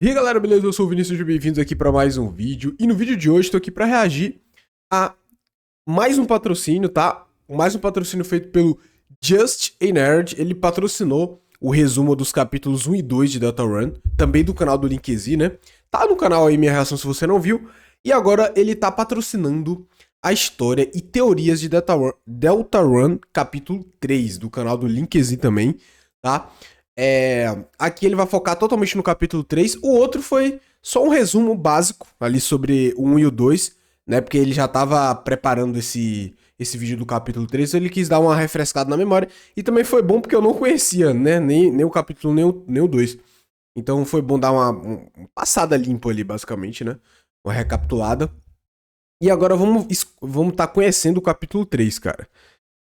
E aí galera, beleza? Eu sou o Vinícius, sejam bem-vindos aqui para mais um vídeo. E no vídeo de hoje estou aqui para reagir a mais um patrocínio, tá? Mais um patrocínio feito pelo Just a Nerd. Ele patrocinou o resumo dos capítulos 1 e 2 de Deltarune, também do canal do Linkz, né? Tá no canal aí minha reação se você não viu. E agora ele tá patrocinando a história e teorias de Deltarune capítulo 3, do canal do Linkz também, tá? Aqui ele vai focar totalmente no capítulo 3. O outro foi só um resumo básico ali sobre o 1 e o 2, né? Porque ele já tava preparando esse vídeo do capítulo 3, então ele quis dar uma refrescada na memória. E também foi bom porque eu não conhecia, né? Nem o capítulo, nem o 2. Então foi bom dar uma passada limpa ali, basicamente, né? Uma recapitulada. E agora vamos tá conhecendo o capítulo 3, cara.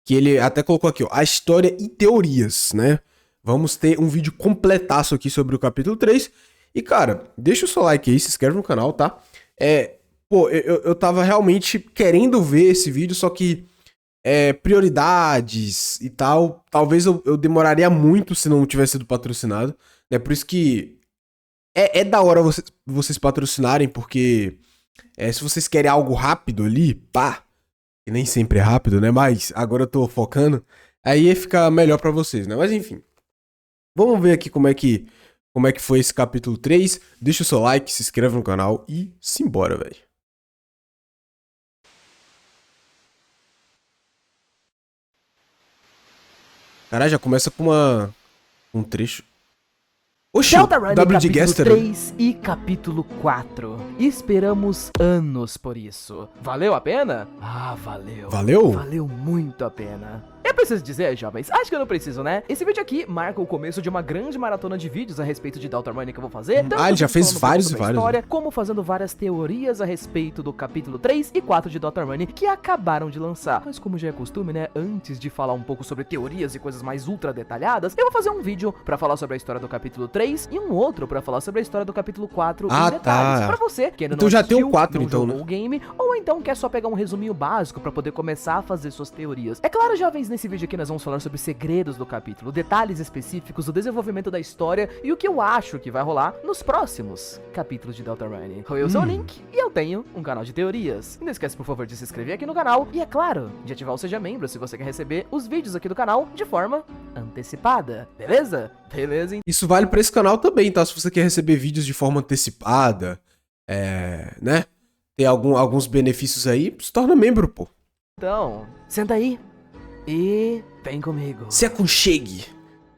Que ele até colocou aqui, ó, a história e teorias, né? Vamos ter um vídeo completaço aqui sobre o capítulo 3. E, cara, deixa o seu like aí, se inscreve no canal, tá? Eu tava realmente querendo ver esse vídeo, só que prioridades e tal, talvez eu demoraria muito se não tivesse sido patrocinado, né? Por isso que é da hora vocês patrocinarem, porque se vocês querem algo rápido ali, pá, e nem sempre é rápido, né? Mas agora eu tô focando, aí fica melhor pra vocês, né? Mas enfim. Vamos ver aqui como é que foi esse capítulo 3. Deixa o seu like, se inscreve no canal e simbora, velho. Caralho, já começa com um trecho. Oxi, Deltarune WD capítulo Gaster. 3 e capítulo 4. Esperamos anos por isso. Valeu a pena? Ah, valeu. Valeu? Valeu muito a pena. Eu preciso dizer, jovens, acho que eu não preciso, né? Esse vídeo aqui marca o começo de uma grande maratona de vídeos a respeito de Deltarune que eu vou fazer. Ele já fez vários e vários. História, como fazendo várias teorias a respeito do capítulo 3 e 4 de Deltarune que acabaram de lançar. Mas como já é costume, né, antes de falar um pouco sobre teorias e coisas mais ultra detalhadas, eu vou fazer um vídeo pra falar sobre a história do capítulo 3 e um outro pra falar sobre a história do capítulo 4 em detalhes. Tá. Pra você que ainda então não já assistiu, tem o 4 não então, jogou né? o game, ou então quer só pegar um resuminho básico pra poder começar a fazer suas teorias. É claro, jovens, nesse vídeo aqui nós vamos falar sobre segredos do capítulo, detalhes específicos, o desenvolvimento da história e o que eu acho que vai rolar nos próximos capítulos de Deltarune. Eu sou o Link e eu tenho um canal de teorias. Não esquece, por favor, de se inscrever aqui no canal e, é claro, de ativar o Seja Membro se você quer receber os vídeos aqui do canal de forma antecipada, beleza? Beleza, Isso vale pra esse canal também, tá? Se você quer receber vídeos de forma antecipada, né? Tem alguns benefícios aí, se torna membro, pô. então, senta aí e vem comigo. Se aconchegue.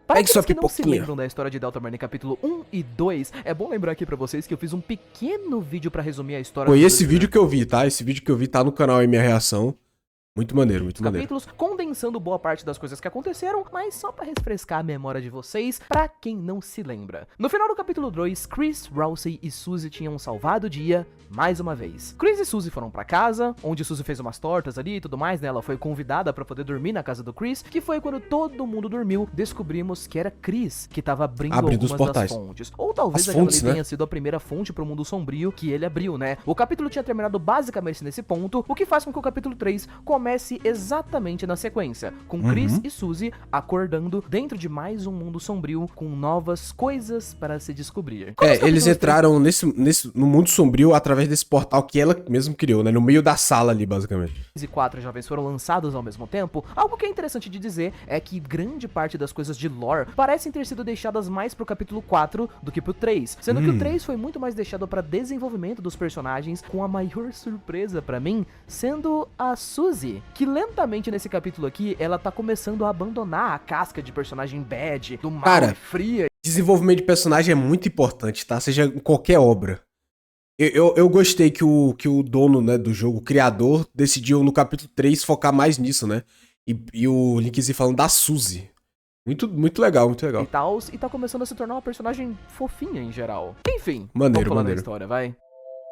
Para Pegue sua aqueles que não se pipoquinha. lembram da história de Deltarune capítulo 1 e 2, é bom lembrar aqui pra vocês que eu fiz um pequeno vídeo pra resumir a história. Foi esse vídeo que eu vi, tá? Esse vídeo que eu vi tá no canal aí, minha reação. Muito maneiro, muito maneiro. Capítulos, condensando boa parte das coisas que aconteceram, mas só pra refrescar a memória de vocês, pra quem não se lembra. No final do capítulo 2, Chris, Rousey e Suzy tinham salvado o dia mais uma vez. Chris e Suzy foram pra casa, onde Suzy fez umas tortas ali e tudo mais, né? Ela foi convidada pra poder dormir na casa do Chris, que foi quando todo mundo dormiu, descobrimos que era Chris que tava abrindo os algumas portais. das fontes. Ou talvez As aquela fontes, ali né? tenha sido a primeira fonte pro mundo sombrio que ele abriu, né? O capítulo tinha terminado basicamente nesse ponto, o que faz com que o capítulo 3 comece exatamente na sequência, com Chris e Suzy acordando dentro de mais um mundo sombrio com novas coisas para se descobrir. Eles entraram no mundo sombrio através desse portal que ela mesmo criou, né? No meio da sala ali, basicamente. 3 e 4 jovens foram lançados ao mesmo tempo, algo que é interessante de dizer é que grande parte das coisas de lore parecem ter sido deixadas mais pro capítulo 4 do que pro 3, sendo que o 3 foi muito mais deixado para desenvolvimento dos personagens, com a maior surpresa pra mim sendo a Suzy, que lentamente nesse capítulo aqui ela tá começando a abandonar a casca de personagem bad, do mal e fria. Desenvolvimento de personagem é muito importante, tá? Seja em qualquer obra. Eu gostei que o dono, né, do jogo, o criador, decidiu no capítulo 3 focar mais nisso, né? E o Linkz falando da Suzy. Muito legal, muito legal. E tá começando a se tornar uma personagem fofinha em geral. Enfim, Maneiro, vamos falar da maneiro. história, vai.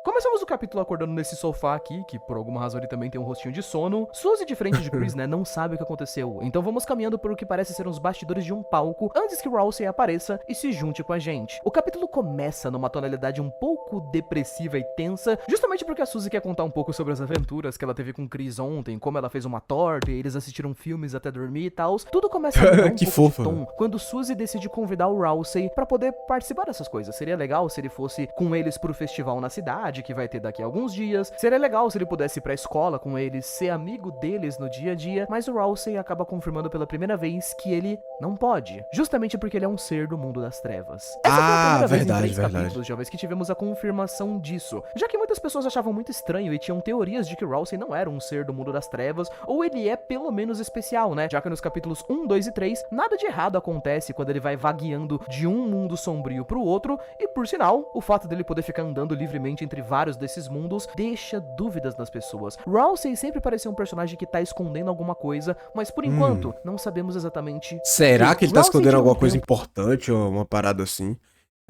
Começamos o capítulo acordando nesse sofá aqui, que por alguma razão ele também tem um rostinho de sono. Suzy, diferente de Chris, né, não sabe o que aconteceu. Então vamos caminhando por o que parece ser uns bastidores de um palco, antes que Rousey apareça e se junte com a gente. O capítulo começa numa tonalidade um pouco depressiva e tensa, justamente porque a Suzy quer contar um pouco sobre as aventuras que ela teve com Chris ontem, como ela fez uma torta e eles assistiram filmes até dormir e tal. Tudo começa a mudar um Que pouco fofa. de tom quando Suzy decide convidar o Rousey pra poder participar dessas coisas. Seria legal se ele fosse com eles pro festival na cidade, que vai ter daqui a alguns dias. Seria legal se ele pudesse ir pra escola com eles, ser amigo deles no dia a dia, mas o Rousey acaba confirmando pela primeira vez que ele não pode, justamente porque ele é um ser do mundo das trevas. Essa foi a primeira vez em 3 capítulos, jovens, que tivemos a confirmação disso, já que muitas pessoas achavam muito estranho e tinham teorias de que Rousey não era um ser do mundo das trevas, ou ele é pelo menos especial, né? Já que nos capítulos 1, 2 e 3, nada de errado acontece quando ele vai vagueando de um mundo sombrio pro outro, e por sinal, o fato dele poder ficar andando livremente entre vários desses mundos deixa dúvidas nas pessoas. Rousey sempre parecia um personagem que tá escondendo alguma coisa, mas por enquanto não sabemos exatamente. Será que ele tá Rousey escondendo tinha um alguma coisa tempo importante ou uma parada assim?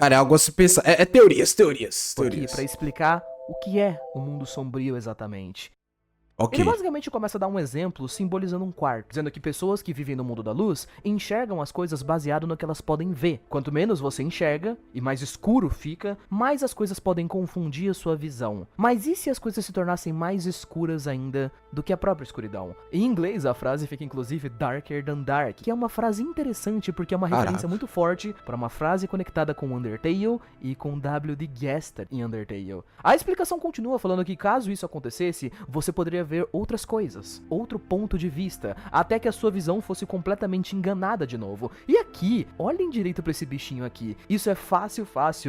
Cara, é algo a se pensar. É teorias. aqui pra explicar o que é o mundo sombrio exatamente. Ok. Ele basicamente começa a dar um exemplo simbolizando um quarto, dizendo que pessoas que vivem no mundo da luz enxergam as coisas baseado no que elas podem ver. Quanto menos você enxerga e mais escuro fica, mais as coisas podem confundir a sua visão. Mas e se as coisas se tornassem mais escuras ainda do que a própria escuridão? Em inglês a frase fica inclusive darker than dark, que é uma frase interessante porque é uma referência muito forte para uma frase conectada com Undertale e com W.D. Gaster em Undertale. A explicação continua falando que caso isso acontecesse, você poderia ver outras coisas, outro ponto de vista, até que a sua visão fosse completamente enganada de novo. E aqui, olhem direito pra esse bichinho aqui. Isso é fácil,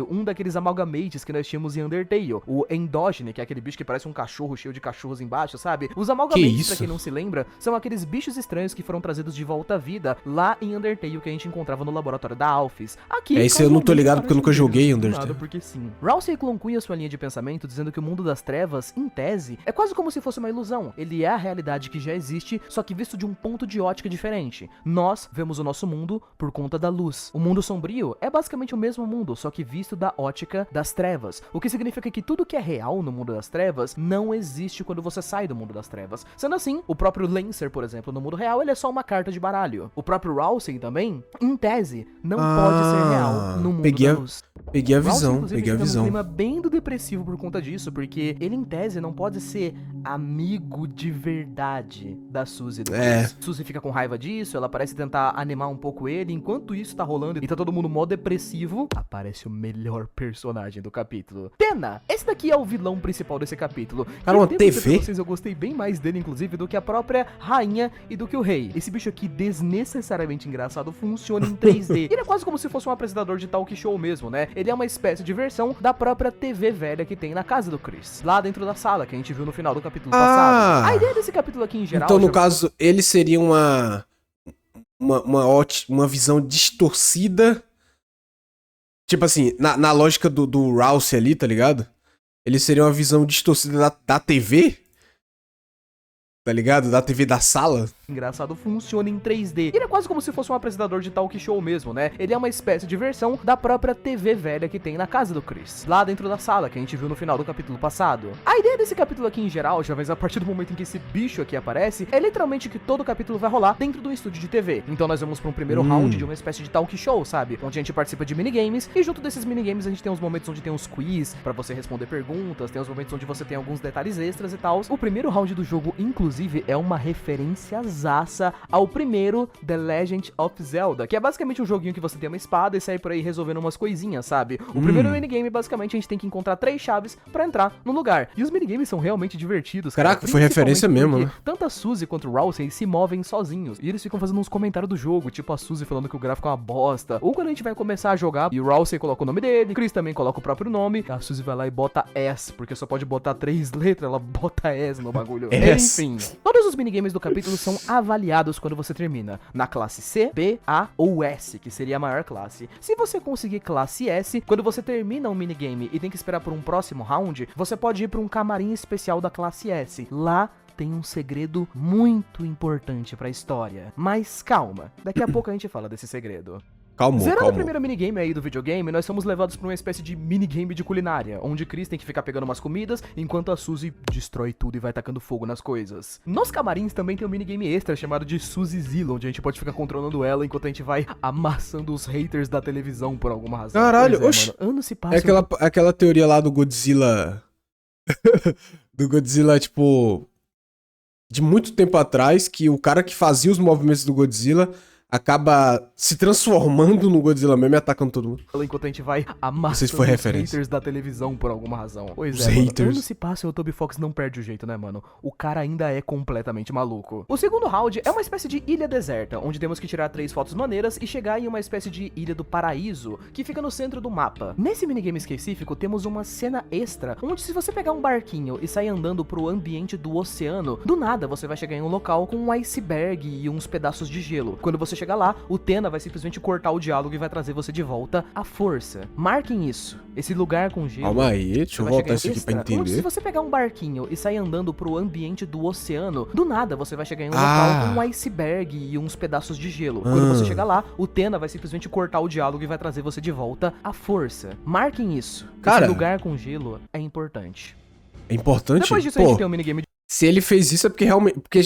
um daqueles amalgamates que nós tínhamos em Undertale. O Endogene, que é aquele bicho que parece um cachorro cheio de cachorros embaixo, sabe? Os amalgamates, pra quem não se lembra, são aqueles bichos estranhos que foram trazidos de volta à vida lá em Undertale, que a gente encontrava no laboratório da Alphys. Aqui, esse eu não tô ligado porque eu nunca joguei Undertale. Nada porque sim. Rousey conclui a sua linha de pensamento dizendo que o mundo das trevas, em tese, é quase como se fosse uma ilusão. Ele é a realidade que já existe, só que visto de um ponto de ótica diferente. Nós vemos o nosso mundo por conta da luz. O mundo sombrio é basicamente o mesmo mundo, só que visto da ótica das trevas. O que significa que tudo que é real no mundo das trevas não existe quando você sai do mundo das trevas. Sendo assim, o próprio Lancer, por exemplo, no mundo real, ele é só uma carta de baralho. O próprio Rousey também, em tese, não pode ser real no mundo da luz. Peguei a Rousey, visão, peguei a fica visão. num clima bem do depressivo por conta disso, porque ele, em tese, não pode ser amigo de verdade da Suzy do Chris. Suzy fica com raiva disso, ela parece tentar animar um pouco ele, enquanto isso tá rolando e tá todo mundo mó depressivo, aparece o melhor personagem do capítulo. Tena! Esse daqui é o vilão principal desse capítulo. Cara, uma TV? Eu gostei bem mais dele, inclusive, do que a própria rainha e do que o rei. Esse bicho aqui, desnecessariamente engraçado, funciona em 3D. Ele é quase como se fosse um apresentador de talk show mesmo, né? Ele é uma espécie de versão da própria TV velha que tem na casa do Chris, lá dentro da sala, que a gente viu no final do capítulo passado. A ideia desse capítulo aqui em geral... Então, no caso, ele seria uma visão distorcida. Tipo assim, na lógica do Rousey ali, tá ligado? Ele seria uma visão distorcida da TV? Tá ligado? Da TV da sala? Engraçado, funciona em 3D. Ele é quase como se fosse um apresentador de talk show mesmo, né? Ele é uma espécie de versão da própria TV velha que tem na casa do Chris, lá dentro da sala, que a gente viu no final do capítulo passado. A ideia desse capítulo aqui em geral, já a partir do momento em que esse bicho aqui aparece, é literalmente que todo o capítulo vai rolar dentro do estúdio de TV. Então nós vamos pra um primeiro round de uma espécie de talk show, sabe? Onde a gente participa de minigames, e junto desses minigames a gente tem uns momentos onde tem uns quiz pra você responder perguntas, tem uns momentos onde você tem alguns detalhes extras e tal. O primeiro round do jogo, inclusive, é uma referência zaça ao primeiro The Legend of Zelda, que é basicamente um joguinho que você tem uma espada e sai por aí resolvendo umas coisinhas, sabe? O primeiro minigame, basicamente, a gente tem que encontrar 3 chaves pra entrar no lugar. E os minigames são realmente divertidos, cara. Caraca, foi referência mesmo, né? Tanto a Suzy quanto o Rousey se movem sozinhos, e eles ficam fazendo uns comentários do jogo, tipo a Suzy falando que o gráfico é uma bosta, ou quando a gente vai começar a jogar e o Rousey coloca o nome dele, o Chris também coloca o próprio nome, a Suzy vai lá e bota S, porque só pode botar 3 letras, ela bota S no bagulho. Enfim, todos os minigames do capítulo são avaliados quando você termina na classe C, B, A ou S, que seria a maior classe. Se você conseguir classe S, quando você termina um minigame e tem que esperar por um próximo round, você pode ir para um camarim especial da classe S. Lá tem um segredo muito importante pra história. Mas calma, daqui a pouco a gente fala desse segredo. Calmou, Zerando o calmou. primeiro minigame aí do videogame, nós somos levados pra uma espécie de minigame de culinária, onde Chris tem que ficar pegando umas comidas, enquanto a Suzy destrói tudo e vai tacando fogo nas coisas. Nos camarins também tem um minigame extra chamado de Suzyzilla, onde a gente pode ficar controlando ela enquanto a gente vai amassando os haters da televisão por alguma razão. Caralho, Pois oxi. mano, anos se É passam. aquela teoria lá do Godzilla. Do Godzilla, tipo. De muito tempo atrás, que o cara que fazia os movimentos do Godzilla acaba se transformando no Godzilla mesmo e atacando todo mundo. Enquanto a gente vai Não sei se amassando foi os referência. haters da televisão por alguma razão. Pois Os é, mano, haters. anos se passam e o Toby Fox não perde o jeito, né, mano? O cara ainda é completamente maluco. O segundo round é uma espécie de ilha deserta, onde temos que tirar 3 fotos maneiras e chegar em uma espécie de ilha do paraíso, que fica no centro do mapa. Nesse minigame específico, temos uma cena extra, onde se você pegar um barquinho e sair andando pro ambiente do oceano, do nada você vai chegar em um local com um iceberg e uns pedaços de gelo. Quando você chegar lá, o Tena vai simplesmente cortar o diálogo e vai trazer você de volta à força. Marquem isso. Esse lugar com gelo. Calma aí, deixa eu vai voltar chegar isso em aqui pra extra, onde se entender. você pegar um barquinho e sair andando pro ambiente do oceano, do nada você vai chegar em um Ah. local com um iceberg e uns pedaços de gelo. Quando você chegar lá, o Tena vai simplesmente cortar o diálogo e vai trazer você de volta à força. Marquem isso. Cara. Esse lugar com gelo é importante. É importante? Depois disso a Pô, gente tem um minigame se ele fez isso é porque realmente... Porque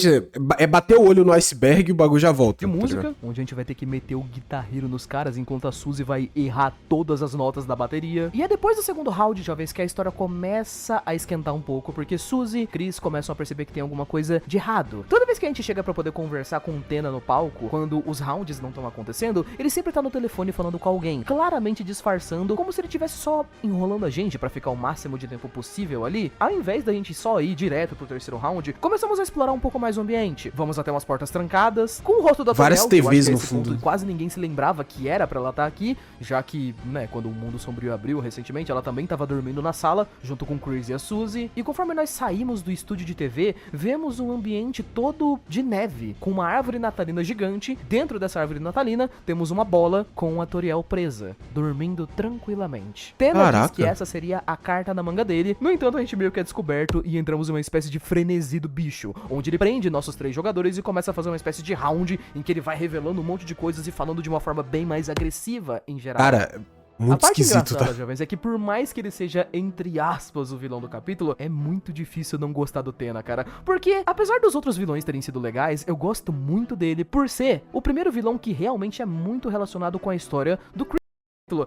é bater o olho no iceberg e o bagulho já volta. de música, onde a gente vai ter que meter o guitarreiro nos caras enquanto a Suzy vai errar todas as notas da bateria. E é depois do segundo round, jovens, que a história começa a esquentar um pouco, porque Suzy e Chris começam a perceber que tem alguma coisa de errado. Toda vez que a gente chega pra poder conversar com o Tena no palco, quando os rounds não estão acontecendo, ele sempre tá no telefone falando com alguém, claramente disfarçando, como se ele estivesse só enrolando a gente pra ficar o máximo de tempo possível ali. Ao invés da gente só ir direto pro terceiro round, começamos a explorar um pouco mais o ambiente. Vamos até umas portas trancadas, com o rosto da Várias Tonel, que eu acho TVs que é no esse fundo. ponto quase ninguém se lembrava que era pra ela estar aqui, já que, né, quando o Mundo Sombrio abriu recentemente, ela também tava dormindo na sala, junto com o Chris e a Suzy. E conforme nós saímos do estúdio de TV, vemos um ambiente todo de neve, com uma árvore natalina gigante. Dentro dessa árvore natalina, temos uma bola com a Toriel presa, dormindo tranquilamente. Tena diz Caraca. que essa seria a carta na manga dele. No entanto, a gente meio que é descoberto e entramos em uma espécie de frenesi do bicho, onde ele prende nossos 3 jogadores e começa a fazer uma espécie de round em que ele vai revelando um monte de coisas e falando de uma forma bem mais agressiva em geral. Cara, A muito parte esquisito, engraçada, tá? jovens, é que por mais que ele seja, entre aspas, o vilão do capítulo, é muito difícil não gostar do Tena, cara. Porque, apesar dos outros vilões terem sido legais, eu gosto muito dele por ser o primeiro vilão que realmente é muito relacionado com a história do Chris.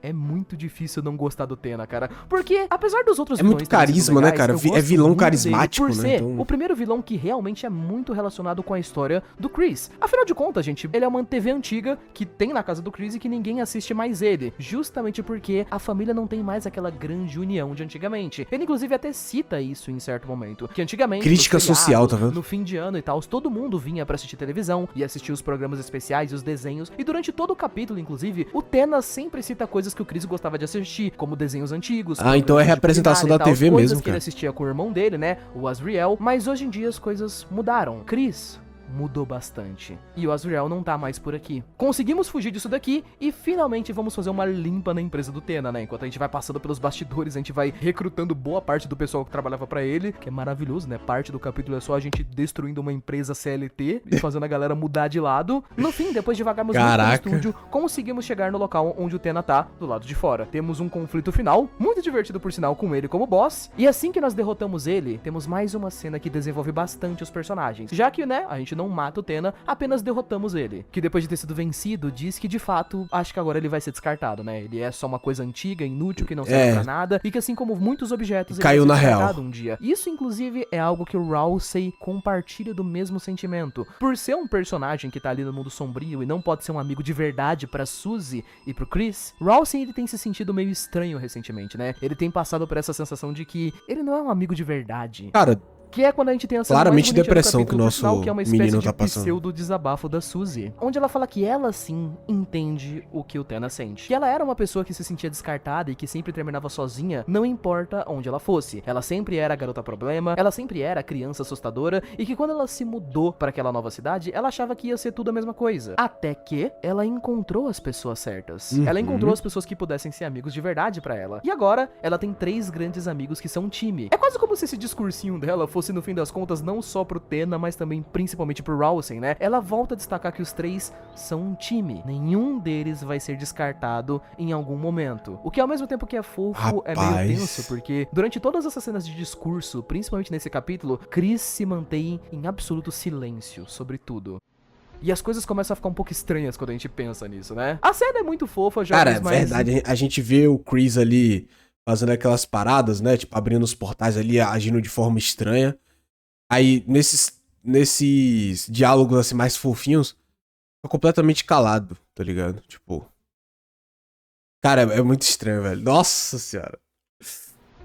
É muito difícil não gostar do Tena, cara. Porque, apesar dos outros É vilões muito terem sido carisma, né, legais, cara? eu É gosto vilão muito dele carismático, por né? ser Então- o primeiro vilão que realmente é muito relacionado com a história do Chris. Afinal de contas, gente, ele é uma TV antiga que tem na casa do Chris e que ninguém assiste mais ele. Justamente porque a família não tem mais aquela grande união de antigamente. Ele, inclusive, até cita isso em certo momento. Que antigamente, Crítica nos feriados, social, tá vendo? no fim de ano e tal, todo mundo vinha pra assistir televisão e assistir os programas especiais e os desenhos. E durante todo o capítulo, inclusive, o Tena sempre cita coisas que o Chris gostava de assistir, como desenhos antigos. Ah, então é programas de representação culinária da e tal, TV coisas mesmo, que ele cara. assistia com o irmão dele, né, o Asriel. Mas hoje em dia as coisas mudaram. Chris mudou bastante. E o Asriel não tá mais por aqui. Conseguimos fugir disso daqui e finalmente vamos fazer uma limpa na empresa do Tena, né? Enquanto a gente vai passando pelos bastidores, a gente vai recrutando boa parte do pessoal que trabalhava pra ele, que é maravilhoso, né? Parte do capítulo é só a gente destruindo uma empresa CLT e fazendo a galera mudar de lado. No fim, depois de vagarmos muito Caraca. pelo estúdio, conseguimos chegar no local onde o Tena tá, do lado de fora. Temos um conflito final, muito divertido por sinal, com ele como boss. E assim que nós derrotamos ele, temos mais uma cena que desenvolve bastante os personagens. Já que, né, a gente não mata o Tena, apenas derrotamos ele. Que depois de ter sido vencido, diz que de fato, acho que agora ele vai ser descartado, né? Ele é só uma coisa antiga, inútil, que não serve pra nada. E que assim como muitos objetos, ele Caiu vai na ser real. descartado um dia. Isso, inclusive, é algo que o Rousey compartilha do mesmo sentimento. Por ser um personagem que tá ali no mundo sombrio e não pode ser um amigo de verdade pra Suzy e pro Chris, Rousey, ele tem se sentido meio estranho recentemente, né? Ele tem passado por essa sensação de que ele não é um amigo de verdade. Cara, Que é quando a gente tem a cena claramente mais bonitinha do depressão capítulo, que o por sinal, nosso que é uma espécie menino de tá passando. pseudo desabafo da Suzy, onde ela fala que ela sim entende o que o Tena sente. Que ela era uma pessoa que se sentia descartada e que sempre terminava sozinha, não importa onde ela fosse. Ela sempre era a garota problema, ela sempre era a criança assustadora e que quando ela se mudou para aquela nova cidade, ela achava que ia ser tudo a mesma coisa. Até que ela encontrou as pessoas certas. Uhum. Ela encontrou as pessoas que pudessem ser amigos de verdade pra ela. E agora, ela tem 3 grandes amigos que são um time. É quase como se esse discursinho dela fosse trouxe, no fim das contas, não só pro Tena, mas também principalmente pro Rowsen, né? Ela volta a destacar que os três são um time. Nenhum deles vai ser descartado em algum momento. O que ao mesmo tempo que é fofo, é meio tenso, porque durante todas essas cenas de discurso, principalmente nesse capítulo, Chris se mantém em absoluto silêncio sobre tudo. E as coisas começam a ficar um pouco estranhas quando a gente pensa nisso, né? A cena é muito fofa, já. Cara, é verdade, a gente vê o Chris ali fazendo aquelas paradas, né? Tipo, abrindo os portais ali, agindo de forma estranha. Aí, nesses diálogos assim mais fofinhos, fica completamente calado, tá ligado? Tipo. Cara, é muito estranho, velho. Nossa senhora.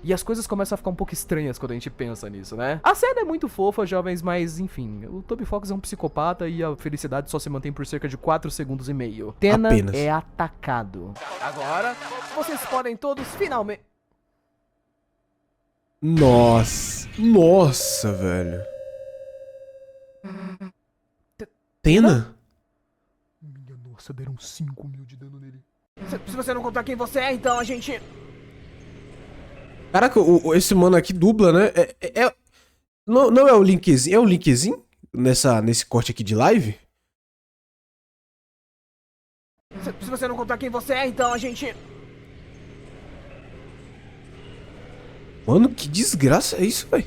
E as coisas começam a ficar um pouco estranhas quando a gente pensa nisso, né? A cena é muito fofa, jovens, mas enfim, o Toby Fox é um psicopata e a felicidade só se mantém por cerca de 4 segundos e meio. Tena Apenas. é atacado. Agora, vocês podem todos finalmente... Nossa, velho. Tena? Minha nossa, deram 5 mil de dano nele. Se você não contar quem você é, então a gente... Caraca, esse mano aqui dubla, né? Não é o Linkzinho? É o Linkzinho? Nesse corte aqui de live? Se você não contar quem você é, então a gente... Mano, que desgraça é isso, velho?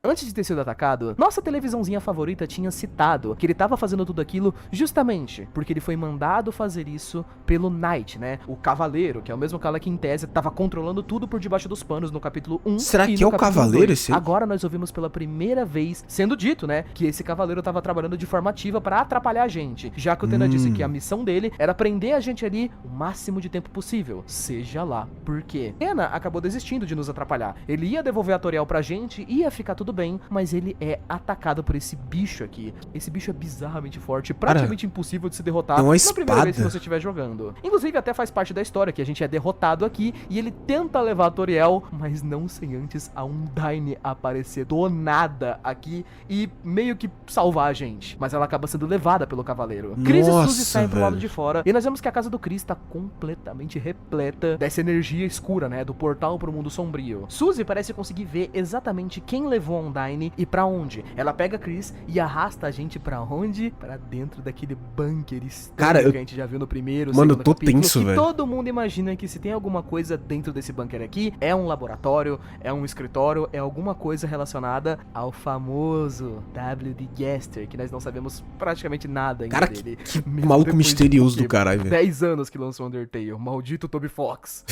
Antes de ter sido atacado, nossa televisãozinha favorita tinha citado que ele tava fazendo tudo aquilo justamente porque ele foi mandado fazer isso pelo Knight, né? O Cavaleiro, que é o mesmo cara que em tese tava controlando tudo por debaixo dos panos no capítulo 1. Será que é o Cavaleiro esse aí? Agora nós ouvimos pela primeira vez sendo dito, né, que esse Cavaleiro tava trabalhando de forma ativa pra atrapalhar a gente, já que o Tena disse que a missão dele era prender a gente ali o máximo de tempo possível, seja lá por quê. Tena acabou desistindo de nos atrapalhar. Ele ia devolver a Toriel pra gente, ia ficar tudo bem, mas ele é atacado por esse bicho aqui. Esse bicho é bizarramente forte, praticamente impossível de se derrotar é uma na primeira vez que espada. você estiver jogando. Inclusive, até faz parte da história que a gente é derrotado aqui e ele tenta levar a Toriel, mas não sem antes a Undyne aparecer do nada aqui e meio que salvar a gente. Mas ela acaba sendo levada pelo Cavaleiro. Chris e Suzy saem pro lado de fora e nós vemos que a casa do Chris tá completamente repleta dessa energia escura, né? Do portal pro mundo sombrio. Suzy parece conseguir ver exatamente quem levou a Undyne e pra onde. Ela pega Chris e arrasta a gente pra onde? Pra dentro daquele bunker estranho que a gente já viu no primeiro, mano, eu tô capítulo, tenso, que velho. todo mundo imagina que se tem alguma coisa dentro desse bunker aqui, é um laboratório, é um escritório, é alguma coisa relacionada ao famoso W.D. Gaster, que nós não sabemos praticamente nada ainda dele. Que maluco misterioso do caralho, velho. 10 anos que lançou Undertale, maldito Toby Fox.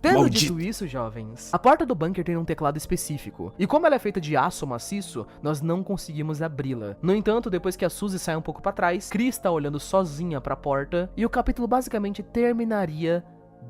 Tendo dito isso, jovens, a porta do bunker tem um teclado específico, e como ela é feita de aço maciço, nós não conseguimos abri-la. No entanto, depois que a Suzy sai um pouco pra trás, Chris tá olhando sozinha pra porta, e o capítulo basicamente terminaria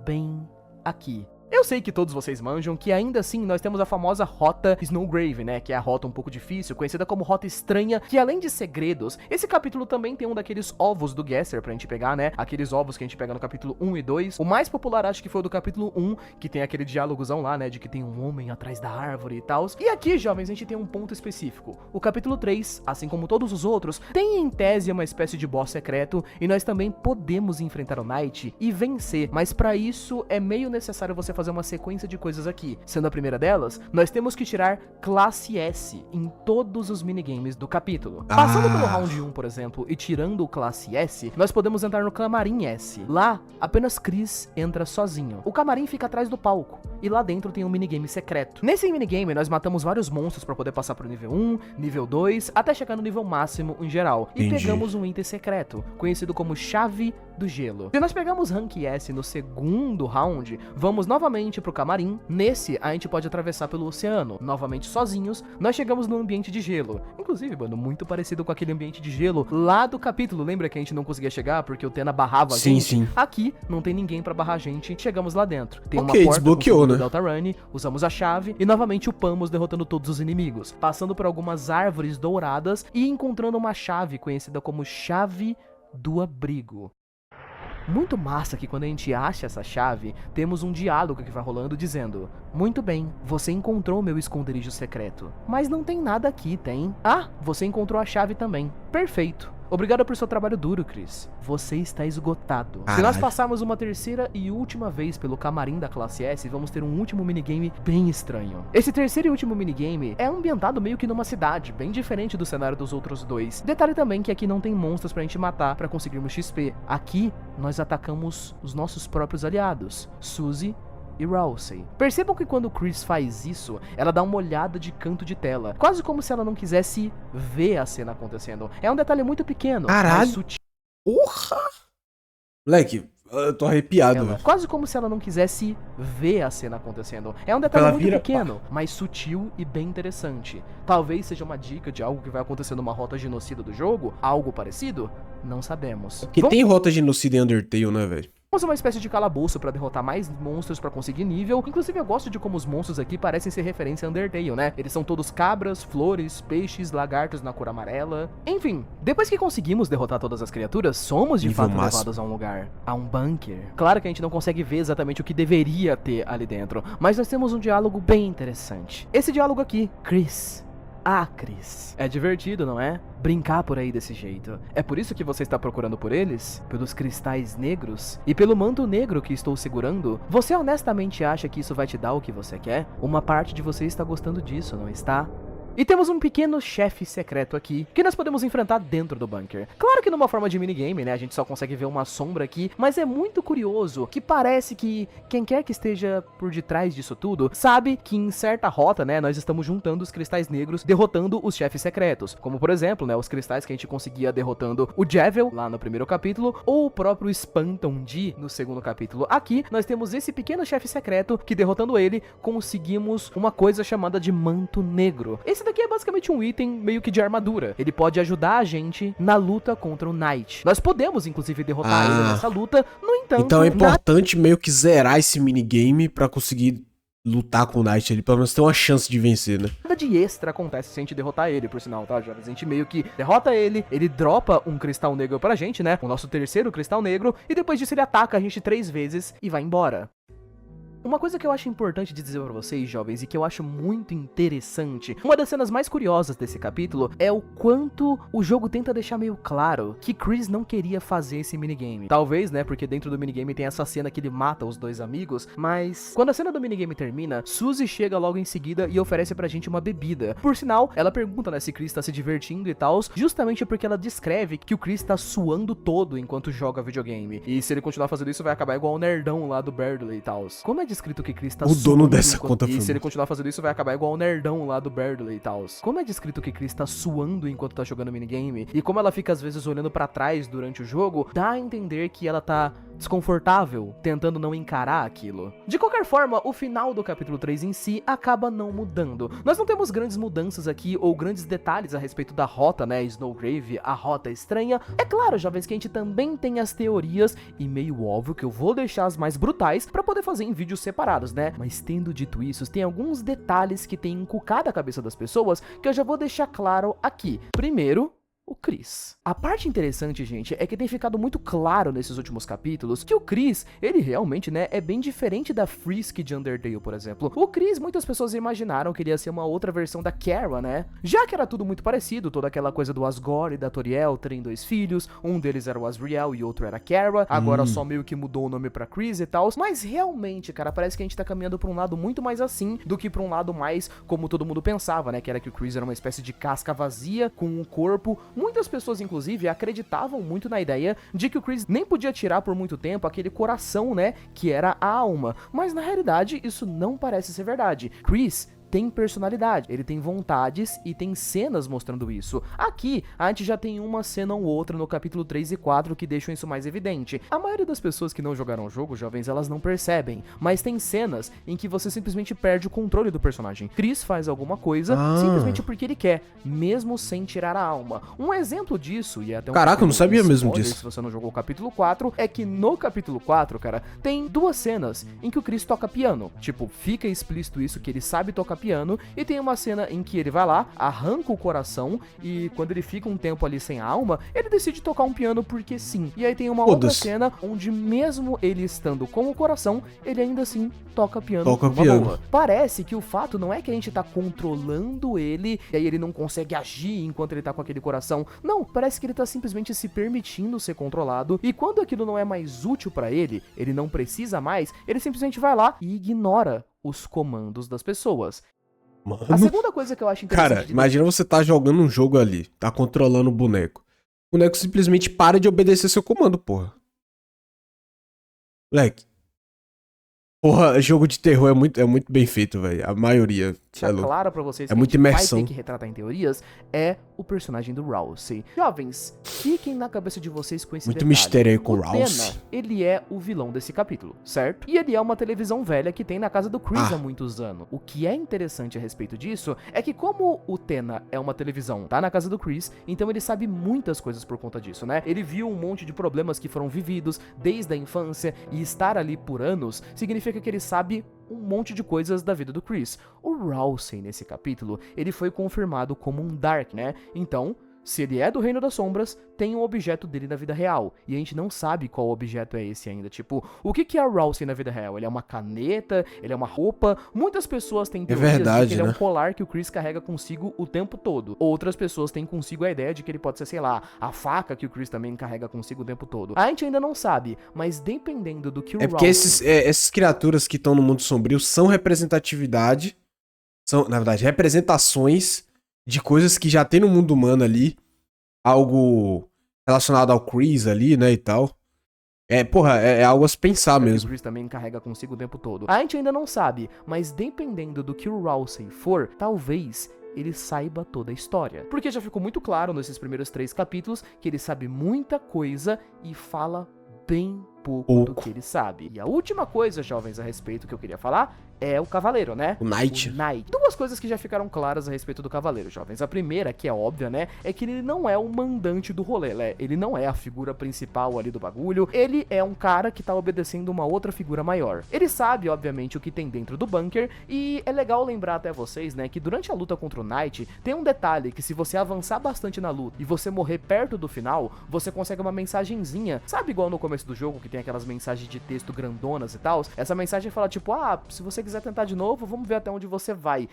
bem aqui. Eu sei que todos vocês manjam que ainda assim nós temos a famosa rota Snowgrave, né, que é a rota um pouco difícil, conhecida como rota estranha, que além de segredos, esse capítulo também tem um daqueles ovos do Gaster pra gente pegar, né, aqueles ovos que a gente pega no capítulo 1 e 2. O mais popular acho que foi o do capítulo 1, que tem aquele diálogozão lá, né, de que tem um homem atrás da árvore e tal. E aqui, jovens, a gente tem um ponto específico. O capítulo 3, assim como todos os outros, tem em tese uma espécie de boss secreto, e nós também podemos enfrentar o Knight e vencer, mas pra isso é meio necessário você fazer uma sequência de coisas aqui. Sendo a primeira delas, nós temos que tirar classe S em todos os minigames do capítulo. Passando pelo round 1, por exemplo, e tirando o classe S, nós podemos entrar no camarim S. Lá, apenas Chris entra sozinho. O camarim fica atrás do palco, e lá dentro tem um minigame secreto. Nesse minigame, nós matamos vários monstros pra poder passar pro nível 1, nível 2, até chegar no nível máximo em geral. E pegamos um item secreto, conhecido como Chave do Gelo. Se nós pegamos Rank S no segundo round, vamos novamente pro camarim. Nesse, a gente pode atravessar pelo oceano. Novamente sozinhos, nós chegamos num ambiente de gelo. Inclusive, mano, muito parecido com aquele ambiente de gelo lá do capítulo. Lembra que a gente não conseguia chegar porque o Tena barrava a gente? Sim. Aqui, não tem ninguém pra barrar a gente. Chegamos lá dentro. Tem uma porta desbloqueou, né? Deltarune, usamos a chave e novamente upamos derrotando todos os inimigos. Passando por algumas árvores douradas e encontrando uma chave conhecida como Chave do Abrigo. Muito massa que quando a gente acha essa chave, temos um diálogo que vai rolando dizendo: muito bem, você encontrou meu esconderijo secreto, mas não tem nada aqui, tem? Ah, você encontrou a chave também. Perfeito. Obrigado por seu trabalho duro, Chris. Você está esgotado. Caralho. Se nós passarmos uma terceira e última vez pelo camarim da classe S, vamos ter um último minigame bem estranho. Esse terceiro e último minigame é ambientado meio que numa cidade, bem diferente do cenário dos outros dois. Detalhe também que aqui não tem monstros pra gente matar pra conseguirmos XP. Aqui, nós atacamos os nossos próprios aliados, Suzy e Rousey. Percebam que quando Chris faz isso, ela dá uma olhada de canto de tela, quase como se ela não quisesse ver a cena acontecendo. É um detalhe muito pequeno, Caralho. mas sutil. Porra! Moleque, eu tô arrepiado, velho. Quase como se ela não quisesse ver a cena acontecendo. É um detalhe Ela muito vira, pequeno, mas sutil e bem interessante. Talvez seja uma dica de algo que vai acontecer numa rota genocida do jogo, algo parecido? Não sabemos. Porque tem rota genocida em Undertale, né, velho? Vamos uma espécie de calabouço pra derrotar mais monstros pra conseguir nível. Inclusive eu gosto de como os monstros aqui parecem ser referência a Undertale, né? Eles são todos cabras, flores, peixes, lagartos na cor amarela. Enfim, depois que conseguimos derrotar todas as criaturas, somos de Nível fato máximo. levados a um lugar, a um bunker. Claro que a gente não consegue ver exatamente o que deveria ter ali dentro, mas nós temos um diálogo bem interessante. Esse diálogo aqui, Chris. Ah, Chris. É divertido, não é? Brincar por aí desse jeito. É por isso que você está procurando por eles? Pelos cristais negros? E pelo manto negro que estou segurando? Você honestamente acha que isso vai te dar o que você quer? Uma parte de você está gostando disso, não está? E temos um pequeno chefe secreto aqui, que nós podemos enfrentar dentro do bunker. Claro que numa forma de minigame, né, a gente só consegue ver uma sombra aqui, mas é muito curioso, que parece que quem quer que esteja por detrás disso tudo, sabe que em certa rota, né, nós estamos juntando os cristais negros, derrotando os chefes secretos. Como por exemplo, né, os cristais que a gente conseguia derrotando o Javel, lá no primeiro capítulo, ou o próprio Spanton-D no segundo capítulo. Aqui, nós temos esse pequeno chefe secreto, que derrotando ele, conseguimos uma coisa chamada de manto negro. Esse daqui é basicamente um item meio que de armadura. Ele pode ajudar a gente na luta contra o Knight. Nós podemos, inclusive, derrotar ele nessa luta. No entanto, Então é importante meio que zerar esse minigame pra conseguir lutar com o Knight ali, pelo menos ter uma chance de vencer, né? nada de extra acontece se a gente derrotar ele, por sinal, tá, jovens? A gente meio que derrota ele, ele dropa um cristal negro pra gente, né? O nosso terceiro cristal negro, e depois disso ele ataca a gente 3 vezes e vai embora. Uma coisa que eu acho importante de dizer pra vocês, jovens, e que eu acho muito interessante, uma das cenas mais curiosas desse capítulo é o quanto o jogo tenta deixar meio claro que Chris não queria fazer esse minigame. Talvez, né, porque dentro do minigame tem essa cena que ele mata os 2 amigos, mas quando a cena do minigame termina, Suzy chega logo em seguida e oferece pra gente uma bebida. Por sinal, ela pergunta, né, se Chris tá se divertindo e tal, justamente porque ela descreve que o Chris tá suando todo enquanto joga videogame. E se ele continuar fazendo isso, vai acabar igual o nerdão lá do Berdley e tal. Como é descrito que Chris tá O dono dessa enquanto... conta E foi se ele continuar fazendo isso, vai acabar igual o nerdão lá do Berdley e tal. Como é descrito que Chris tá suando enquanto tá jogando minigame, e como ela fica às vezes olhando pra trás durante o jogo, dá a entender que ela tá desconfortável, tentando não encarar aquilo. De qualquer forma, o final do capítulo 3 em si acaba não mudando. Nós não temos grandes mudanças aqui, ou grandes detalhes a respeito da rota, né, Snowgrave, a rota estranha. É claro, jovens, que a gente também tem as teorias, e meio óbvio que eu vou deixar as mais brutais pra poder fazer em vídeos separados, né? Mas tendo dito isso, tem alguns detalhes que tem encucado a cabeça das pessoas que eu já vou deixar claro aqui. Primeiro, o Chris. A parte interessante, gente, é que tem ficado muito claro nesses últimos capítulos que o Chris, ele realmente, né, é bem diferente da Frisk de Undertale, por exemplo. O Chris, muitas pessoas imaginaram que ele ia ser uma outra versão da Kara, né? Já que era tudo muito parecido, toda aquela coisa do Asgore e da Toriel terem 2 filhos, um deles era o Asriel e outro era a Kara, agora só meio que mudou o nome pra Chris e tal, mas realmente, cara, parece que a gente tá caminhando pra um lado muito mais assim do que pra um lado mais como todo mundo pensava, né, que era que o Chris era uma espécie de casca vazia com um corpo. Muitas pessoas, inclusive, acreditavam muito na ideia de que o Chris nem podia tirar por muito tempo aquele coração, né, que era a alma. Mas, na realidade, isso não parece ser verdade. Chris tem personalidade, ele tem vontades e tem cenas mostrando isso. Aqui, a gente já tem uma cena ou outra no capítulo 3 e 4 que deixam isso mais evidente. A maioria das pessoas que não jogaram o jogo, jovens, elas não percebem, mas tem cenas em que você simplesmente perde o controle do personagem. Chris faz alguma coisa simplesmente porque ele quer, mesmo sem tirar a alma. Um exemplo disso, e até um Caraca, eu não sabia mesmo spoiler, disso. se você não jogou o capítulo 4, é que no capítulo 4, cara, tem 2 cenas em que o Chris toca piano. Tipo, fica explícito isso, que ele sabe tocar piano, e tem uma cena em que ele vai lá, arranca o coração, e quando ele fica um tempo ali sem a alma, ele decide tocar um piano porque sim. E aí tem uma outra cena onde mesmo ele estando com o coração, ele ainda assim toca piano. Boa. Parece que o fato não é que a gente tá controlando ele, e aí ele não consegue agir enquanto ele tá com aquele coração. Não, parece que ele tá simplesmente se permitindo ser controlado, e quando aquilo não é mais útil pra ele não precisa mais, ele simplesmente vai lá e ignora os comandos das pessoas. Mano, a segunda coisa que eu acho interessante... Cara, imagina você tá jogando um jogo ali, tá controlando o boneco. O boneco simplesmente para de obedecer seu comando, porra. Moleque. Porra, jogo de terror é muito bem feito, velho. A maioria. Claro pra vocês que muita imersão. Vai ter que retratar em teorias é o personagem do Rousey. Jovens, fiquem na cabeça de vocês com esse muito detalhe. Mistério aí com o Rousey. Tena, ele é o vilão desse capítulo, certo? E ele é uma televisão velha que tem na casa do Chris há muitos anos. O que é interessante a respeito disso é que como o Tena é uma televisão, tá na casa do Chris, então ele sabe muitas coisas por conta disso, né? Ele viu um monte de problemas que foram vividos desde a infância, e estar ali por anos significa que ele sabe um monte de coisas da vida do Chris. O Rousey, nesse capítulo, ele foi confirmado como um Dark, né? Então, se ele é do Reino das Sombras, tem um objeto dele na vida real. E a gente não sabe qual objeto é esse ainda. Tipo, o que é o Rousey na vida real? Ele é uma caneta? Ele é uma roupa? Muitas pessoas têm teorias de que ele é um colar que o Chris carrega consigo o tempo todo. Outras pessoas têm consigo a ideia de que ele pode ser, sei lá, a faca que o Chris também carrega consigo o tempo todo. A gente ainda não sabe, mas dependendo do que o Rousey... porque essas criaturas que estão no mundo sombrio são representatividade, são, na verdade, representações de coisas que já tem no mundo humano ali, algo relacionado ao Chris ali, né, e tal. É algo a se pensar mesmo. O Chris também carrega consigo o tempo todo. A gente ainda não sabe, mas dependendo do que o Rousey for, talvez ele saiba toda a história. Porque já ficou muito claro nesses primeiros 3 capítulos que ele sabe muita coisa e fala bem pouco do que ele sabe. E a última coisa, jovens, a respeito que eu queria falar é o Cavaleiro, né? O Knight. Duas coisas que já ficaram claras a respeito do Cavaleiro, jovens. A primeira, que é óbvia, né? É que ele não é o mandante do rolê, né? Ele não é a figura principal ali do bagulho. Ele é um cara que tá obedecendo uma outra figura maior. Ele sabe, obviamente, o que tem dentro do bunker. E é legal lembrar até vocês, né? Que durante a luta contra o Knight, tem um detalhe que se você avançar bastante na luta e você morrer perto do final, você consegue uma mensagenzinha. Sabe igual no começo do jogo, que tem aquelas mensagens de texto grandonas e tal? Essa mensagem fala tipo, se você quiser tentar de novo, vamos ver até onde você vai.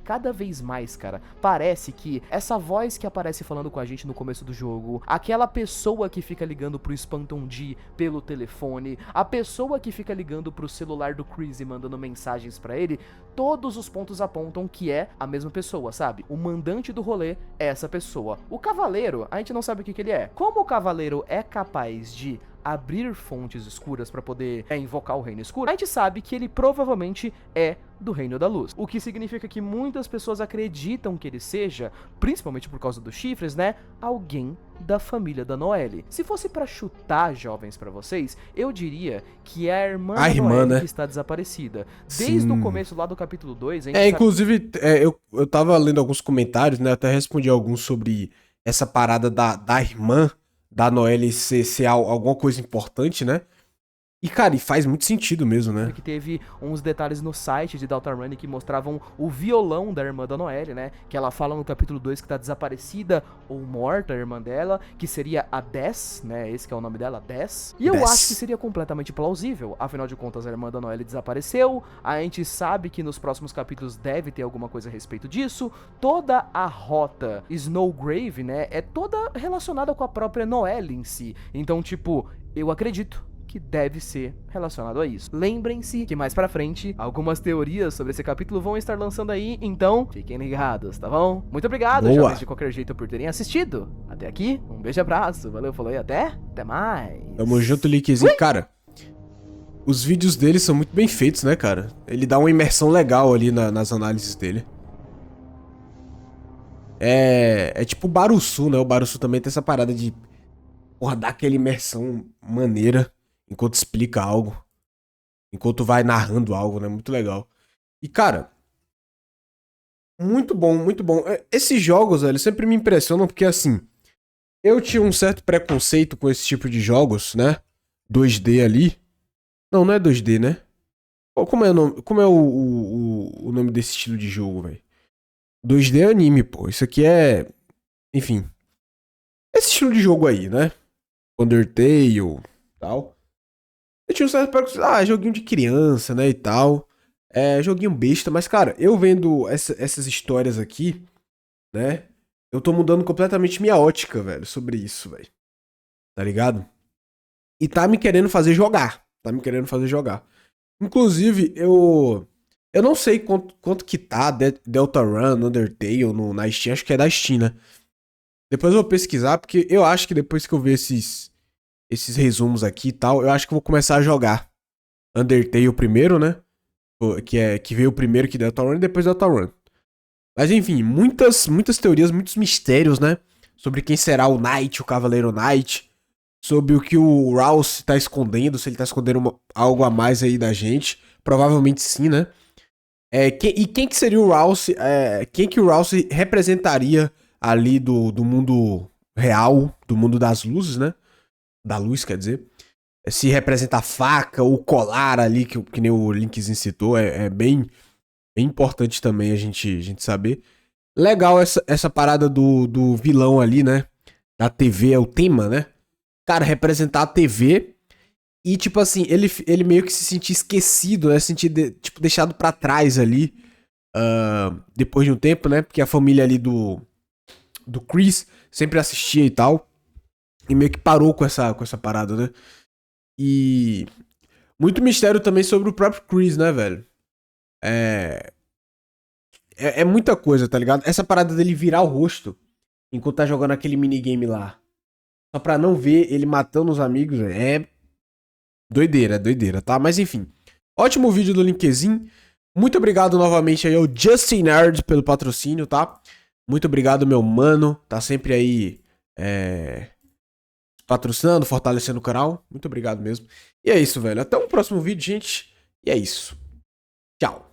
Cada vez mais, cara, parece que essa voz que aparece falando com a gente no começo do jogo, aquela pessoa que fica ligando pro Spanton D pelo telefone, a pessoa que fica ligando pro celular do Chris e mandando mensagens pra ele, todos os pontos apontam que é a mesma pessoa, sabe? O mandante do rolê é essa pessoa. O Cavaleiro, a gente não sabe o que ele é. Como o Cavaleiro é capaz de abrir fontes escuras pra poder invocar o Reino Escuro, a gente sabe que ele provavelmente é do Reino da Luz. O que significa que muitas pessoas acreditam que ele seja, principalmente por causa dos chifres, né, alguém da família da Noelle. Se fosse pra chutar, jovens, pra vocês, eu diria que é a irmã da Noelle, né, que está desaparecida. Desde o começo lá do capítulo 2, a gente inclusive, eu tava lendo alguns comentários, né, até respondi alguns sobre essa parada da irmã da Noelle ser alguma coisa importante, né? E, cara, faz muito sentido mesmo, né? Que teve uns detalhes no site de Deltarune que mostravam o violão da irmã da Noelle, né? Que ela fala no capítulo 2 que tá desaparecida ou morta, a irmã dela, que seria a Des, né? Esse que é o nome dela, Des. E eu acho que seria completamente plausível. Afinal de contas, a irmã da Noelle desapareceu. A gente sabe que nos próximos capítulos deve ter alguma coisa a respeito disso. Toda a rota Snowgrave, né? É toda relacionada com a própria Noelle em si. Então, tipo, eu acredito que deve ser relacionado a isso. Lembrem-se que mais pra frente, algumas teorias sobre esse capítulo vão estar lançando aí, então fiquem ligados, tá bom? Muito obrigado, jovens, de qualquer jeito, por terem assistido. Até aqui, um beijo e abraço, valeu, falou e até mais. Tamo junto, Lickzinho. Cara, os vídeos dele são muito bem feitos, né, cara? Ele dá uma imersão legal ali nas análises dele. É tipo o Baruçu, né? O Baruçu também tem essa parada de, porra, dar aquela imersão maneira enquanto explica algo, enquanto vai narrando algo, né? Muito legal. E, cara, muito bom, muito bom. Esses jogos, velho, sempre me impressionam porque, assim, eu tinha um certo preconceito com esse tipo de jogos, né? 2D ali. Não é 2D, né? Como é o nome, como é o nome desse estilo de jogo, velho? 2D anime, pô. Isso aqui é. Enfim. Esse estilo de jogo aí, né? Undertale tal. Eu tinha um certo preconceito. Ah, joguinho de criança, né? E tal. É, joguinho besta. Mas, cara, eu vendo essas histórias aqui, né? Eu tô mudando completamente minha ótica, velho, sobre isso, velho. Tá ligado? E tá me querendo fazer jogar. Tá me querendo fazer jogar. Inclusive, eu não sei quanto que tá Deltarune, Undertale na Steam. Acho que é da Steam, né? Depois eu vou pesquisar, porque eu acho que depois que eu ver esses resumos aqui e tal, eu acho que eu vou começar a jogar Undertale primeiro, né? Que veio primeiro que Deltarune e depois Deltarune. Mas enfim, muitas teorias, muitos mistérios, né? Sobre quem será o Knight, o Cavaleiro Knight. Sobre o que o Rouse tá escondendo, se ele tá escondendo algo a mais aí da gente. Provavelmente sim, né? E quem que seria o Rouse? Quem que o Rouse representaria ali do mundo real, do mundo das luzes, né? Da luz, quer dizer. Se representa a faca, o colar ali, que nem o Linkzinho citou, é bem importante também a gente saber. Legal essa parada do vilão ali, né? Da TV, é o tema, né? Cara, representar a TV e, tipo assim, ele meio que se sentir esquecido, né? Se sentir, tipo, deixado pra trás ali. Depois de um tempo, né? Porque a família ali do Chris sempre assistia e tal. E meio que parou com essa parada, né? E muito mistério também sobre o próprio Chris, né, velho? É, é muita coisa, tá ligado? Essa parada dele virar o rosto enquanto tá jogando aquele minigame lá. Só pra não ver ele matando os amigos, velho. Doideira, tá? Mas enfim. Ótimo vídeo do Linkzinho. Muito obrigado novamente aí ao Justin Nerd pelo patrocínio, tá? Muito obrigado, meu mano. Tá sempre aí patrocinando, fortalecendo o canal. Muito obrigado mesmo. E é isso, velho. Até o próximo vídeo, gente. E é isso. Tchau.